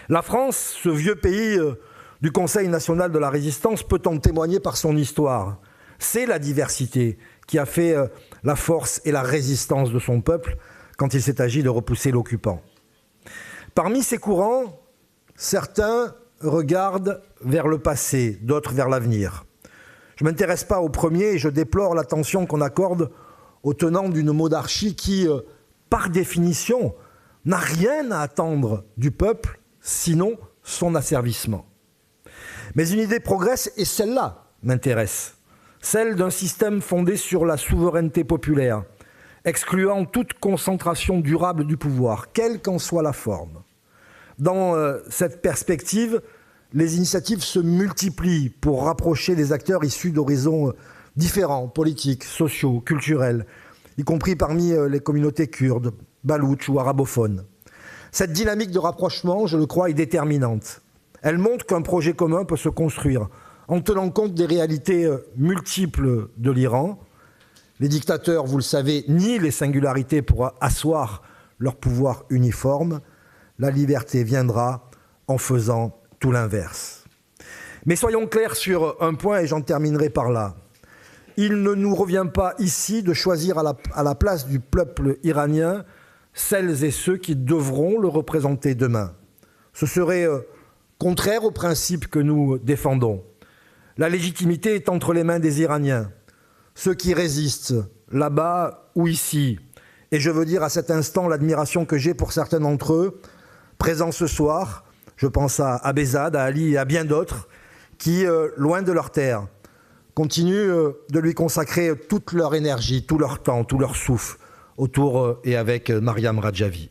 La France, ce vieux pays du Conseil national de la résistance, peut en témoigner par son histoire. C'est la diversité qui a fait la force et la résistance de son peuple quand il s'est agi de repousser l'occupant. Parmi ces courants, certains regardent vers le passé, d'autres vers l'avenir. Je ne m'intéresse pas au premier et je déplore l'attention qu'on accorde aux tenants d'une monarchie qui, par définition, n'a rien à attendre du peuple, sinon son asservissement. Mais une idée progresse et celle-là m'intéresse. Celle d'un système fondé sur la souveraineté populaire, excluant toute concentration durable du pouvoir, quelle qu'en soit la forme. Dans cette perspective, les initiatives se multiplient pour rapprocher les acteurs issus d'horizons différents, politiques, sociaux, culturels, y compris parmi les communautés kurdes, baloutches ou arabophones. Cette dynamique de rapprochement, je le crois, est déterminante. Elle montre qu'un projet commun peut se construire en tenant compte des réalités multiples de l'Iran. Les dictateurs, vous le savez, nient les singularités pour asseoir leur pouvoir uniforme. La liberté viendra en faisant tout l'inverse. Mais soyons clairs sur un point et j'en terminerai par là. Il ne nous revient pas ici de choisir à la place du peuple iranien celles et ceux qui devront le représenter demain. Ce serait contraire aux principes que nous défendons. La légitimité est entre les mains des Iraniens, ceux qui résistent là-bas ou ici. Et je veux dire à cet instant l'admiration que j'ai pour certains d'entre eux, présents ce soir. Je pense à Behzad, à Ali et à bien d'autres qui, loin de leur terre, continuent de lui consacrer toute leur énergie, tout leur temps, tout leur souffle autour et avec Mariam Rajavi.